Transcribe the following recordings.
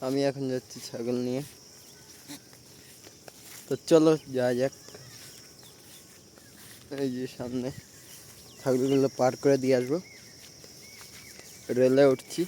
আমি এখন যাচ্ছি ছাগল নিয়ে। তো চলো যাওয়া যাক। এই যে সামনে ছাগলগুলো পার করে দিয়ে আসবো। রেলে উঠছি।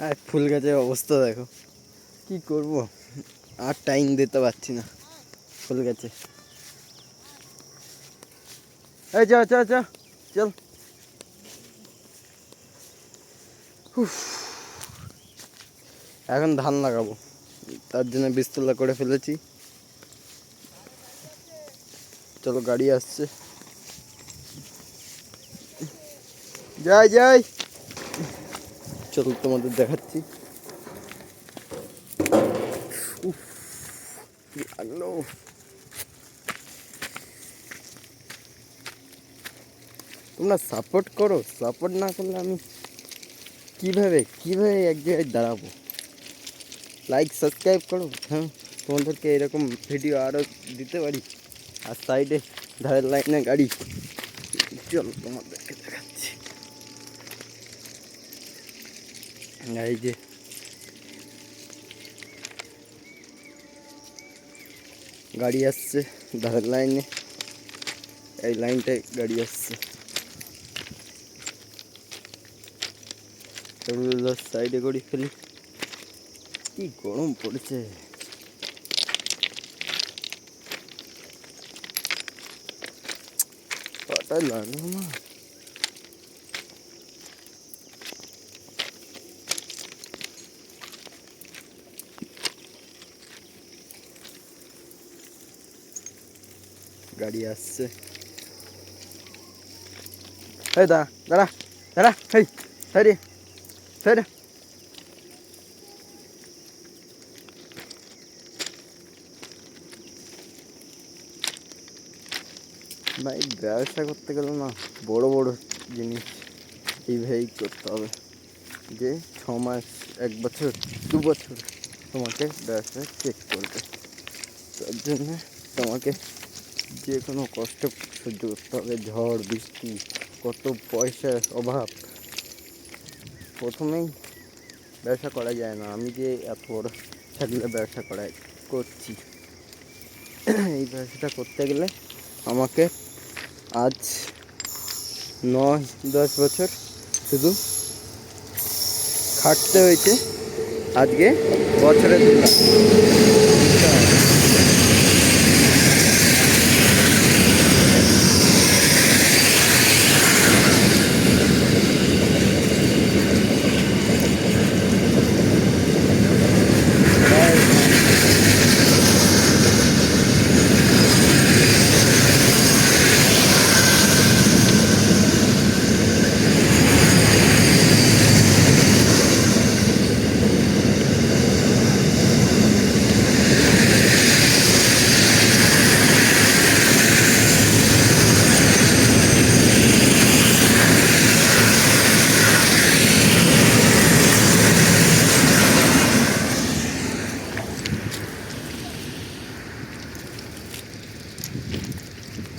আর ফুল গাছের অবস্থা দেখো, কি করব, আর টাইম দিতে পারছি না ফুল গাছে। এই চল চল চল চল। এখন ধান লাগাবো, তার জন্য বীজতলা করে ফেলেছি। চলো গাড়ি আসছে, যাই যাই। চলো তোমাদের দেখাচ্ছি। লাগলো। তোমরা সাপোর্ট করো, সাপোর্ট না করলে আমি কিভাবে এক জায়গায় দাঁড়াবো। লাইক সাবস্ক্রাইব করো। হ্যাঁ, তোমাদেরকে এরকম ভিডিও আরও দিতে পারি। আর সাইডে ধারের লাইনে গাড়ি। চলো তোমাদেরকে দেখাচ্ছি। এই যে গাড়ি আসছে ধারের লাইনে, এই লাইনটায় গাড়ি আসছে। সাইডে করে ফেলি, কি গরম পড়েছে। পাটা লাগলো না। গাড়ি আসছে। এই দাঁড়া দাঁড়া দাঁড়া, এই সাইডে সাইডে। ভাই ব্যবসা করতে গেলে না বড় বড় জিনিস এইভাবেই করতে হবে, যে 6 মাস 1 বছর 2 বছর তোমাকে ব্যবসা চেক করবে। তার জন্য তোমাকে যে কোনো কষ্ট সহ্য করতে হবে, ঝড় বৃষ্টি, কত পয়সার অভাব। প্রথমেই ব্যবসা করা যায় না। আমি যে এত বড় ছাগলের ব্যবসা করছি, এই ব্যবসাটা করতে গেলে আমাকে আজ 9-10 বছর শুধু খাটতে হয়েছে। আজকে বছরে 2 লাখ।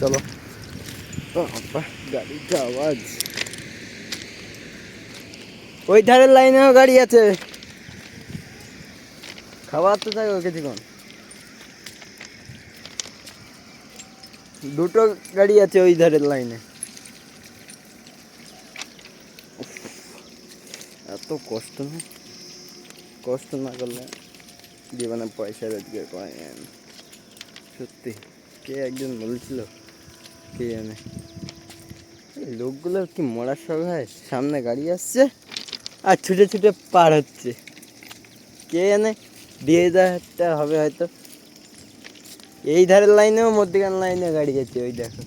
চলো, গাড়ির আওয়াজ। ওই ধারের লাইনেও গাড়ি আছে, খাবার তো থাকো কিছুক্ষণ। 2টো গাড়ি আছে ওই ধারের লাইনে। এত কষ্ট না করলে জীবনে পয়সা রোজগার করে না। সত্যি, কে একজন বলছিল, কে জানে। এই লোকগুলোর কি মরার শখ হয়? সামনে গাড়ি আসছে আর ছুটে ছুটে পার হচ্ছে, কে জানে দিয়ে দেওয়াটা হবে হয়তো। এই ধারের লাইনেও মধ্যখান লাইনে গাড়ি যাচ্ছে, ওই দেখো।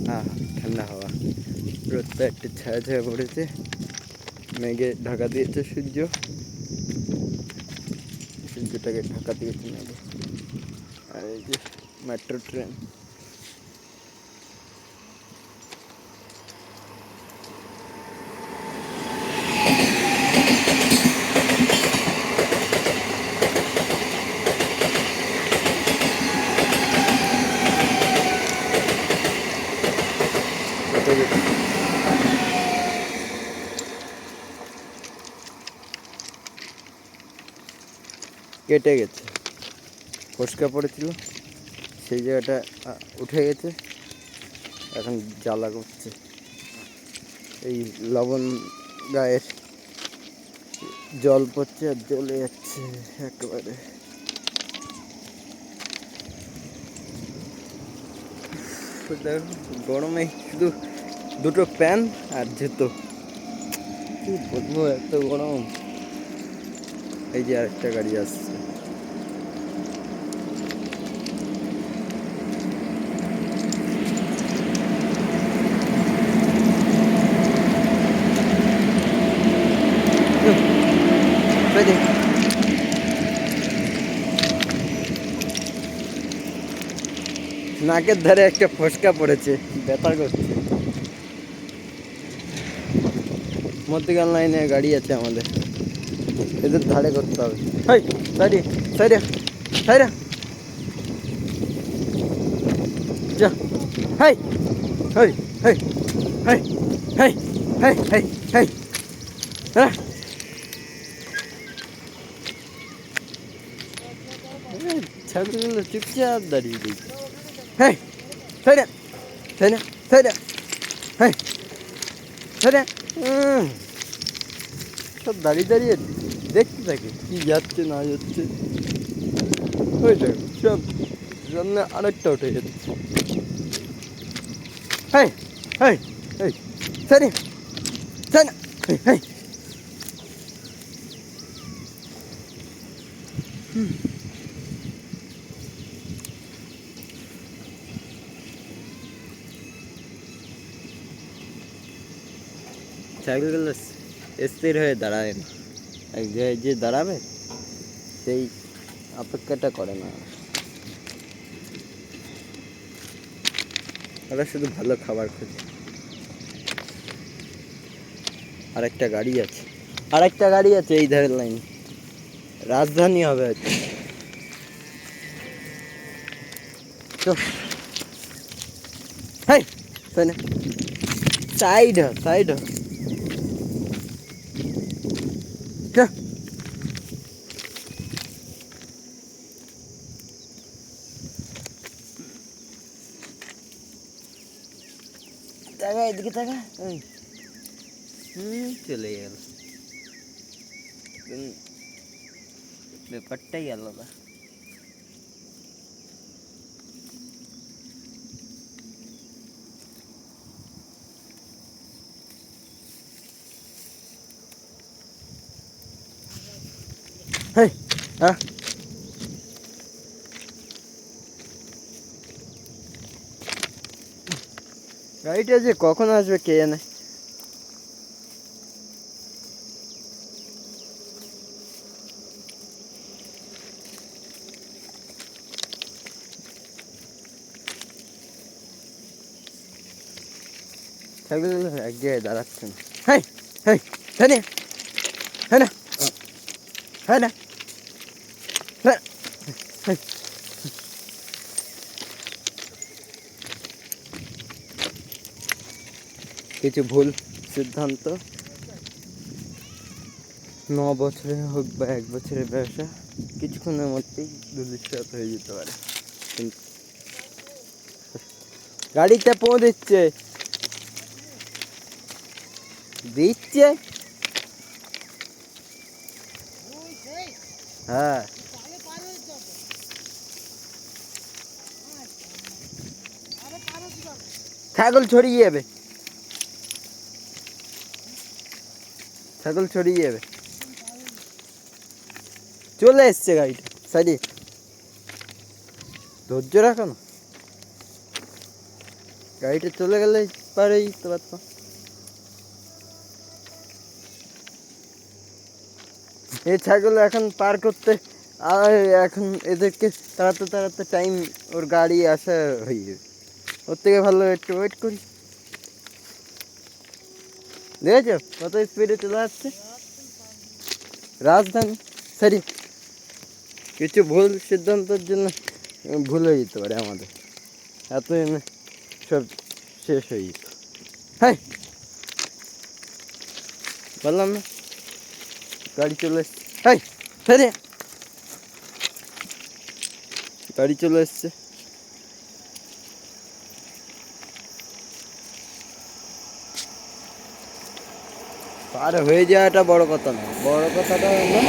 হ্যাঁ, ঠান্ডা হাওয়া। রোদটা একটু ছায়া ছায়া পড়েছে, মেঘে ঢাকা দিয়েছে সূর্যটাকে ঢাকা দিয়েছে মেঘে। আর এই যে মেট্রো ট্রেন। কেটে গেছে। কেটে গেছে, ফসকা পড়েছিল, সেই জায়গাটা উঠে গেছে, এখন জ্বালা করছে। এই লবণ গায়ের জল পড়ছে আর জ্বলে যাচ্ছে একেবারে। গরমে শুধু দুটো প্যান্ট আর জুতো, কি বলবো, এত গরম। এই যে আরেকটা গাড়ি আসছে। নাকের ধারে একটা ফসকা পড়েছে, ব্যথা করছে। মধ্যিখান লাইনে গাড়ি আছে আমাদের, এদের ধারে করতে হবে। হাই সাইডে, সাইডে, সাইডে যা। High high high high high high high high. হ্যাঁ, ছাগলগুলো চুপচাপ দাঁড়িয়ে দিই। হাই সাইডে, সাইডে, সাইডে, হাই সাইডে। সব দাঁড়িয়ে দাঁড়িয়ে দেখতে থাকে কি যাচ্ছে না যাচ্ছে। ওই দেখো সব সামনে আরেকটা উঠে যাচ্ছে। হাই হাই হাই সাইডে, সাইডে, হাই হাই। ছাগলগুলো স্থির হয়ে দাঁড়ায় না, এক জায়গায় যে দাঁড়াবে সেই অপেক্ষাটা করে না। ওরা শুধু ভালো খাবার খোঁজে। আরেকটা গাড়ি আছে, আরেকটা গাড়ি আছে এই ধারের লাইনে, রাজধানী হবে হয়তো। তো হাই সাইড সাইড টাকা, এদিকে টাকা। চলে গেল, ব্যাপারটাই আলাদা। হ্যাঁ হ্যাঁ, গাড়িটা যে কখন আসবে কে জানে। ছাগলগুলো এক জায়গায় দাঁড়াচ্ছে না। হ্যাঁ হ্যাঁ হ্যাঁ না হ্যাঁ না হ্যাঁ না হ্যাঁ। কিছু ভুল সিদ্ধান্ত, 9 বছরে হোক বা 1 বছরের ব্যবসা, কিছুক্ষণের মধ্যেই ধূলিসাৎ হয়ে যেতে পারে। কিন্তু গাড়িটা দিচ্ছে দিচ্ছে। হ্যাঁ, ছাগল ছড়িয়ে যাবে, ছাগল ছড়িয়ে যাবে। চলে এসছে গাড়িটা, সাইডে ধৈর্য রাখো না, গাড়িটা চলে গেলে পারেই তো পারতাম। এই ছাগল এখন পার করতে, আর এখন এদেরকে তাড়াতে তাড়াতে টাইম, ওর গাড়ি আসা হয়ে যাবে। ওর থেকে ভালো একটু ওয়েট করি। দেখেছো কত স্পিডে চলে আসছে রাজধানী। সরি, কিছু ভুল সিদ্ধান্তের জন্য ভুল হয়ে যেতে পারে আমাদের, এত সব শেষ হয়ে যেত। হ্যাঁ বললাম না গাড়ি চলে এসছে। হ্যাঁ ফেরে গাড়ি চলে এসছে। পার হয়ে যাওয়াটা বড় কথা না, বড় কথাটা হলো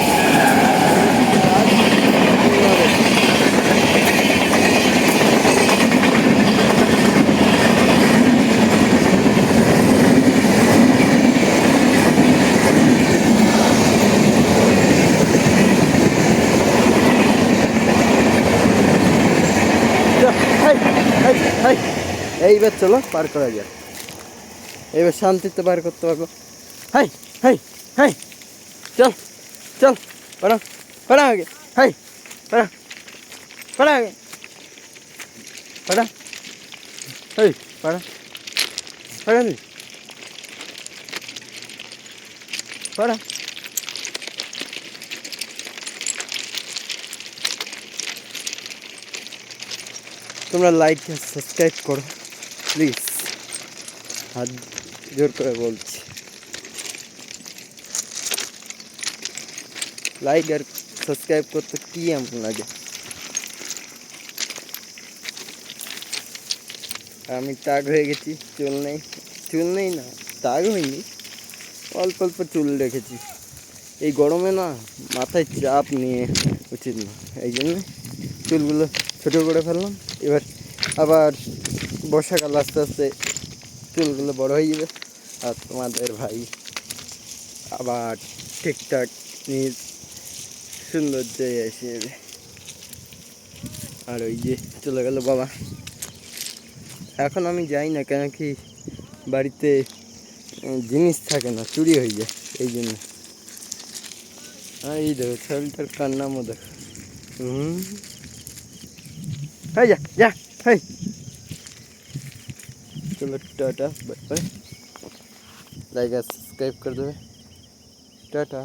এইবার চলো পার করা যায়, এইবার শান্তিতে পার করতে পারবো। হাই হাই হাই চল চল পাড়া পাড়া আগে, হাই পাড়া পাড়া আগে পাড়া, হাই পাড়া পাড়া নি পাড়া। তোমরা লাইক সাবস্ক্রাইব করো প্লিজ, হাত জোর করে বলছি। লাইক আর সাবস্ক্রাইব করতে কি এমন লাগে? আমি টাক হয়ে গেছি, চুল নেই না, টাক হয়নি, অল্প অল্প চুল রেখেছি। এই গরমে না মাথায় চাপ নিয়ে উচিত না, এই জন্য চুলগুলো ছোটো করে ফেললাম। এবার আবার বর্ষাকাল আস্তে আস্তে চুলগুলো বড় হয়ে যাবে, আর তোমাদের ভাই আবার ঠিকঠাক নিজ সৌন্দর্যে এসে যাবে। আর ওই যে চলে গেল বাবা। এখন আমি যাই না, কেন কি বাড়িতে জিনিস থাকে না, চুরি হয়ে যায়, এই জন্য। আর এই দেখো ছেলেটার কান্নামো দেখো। হাই যা যা হাই। चलो टाटा बाय बाय, लाइक और सब्सक्राइब कर दो, टाटा।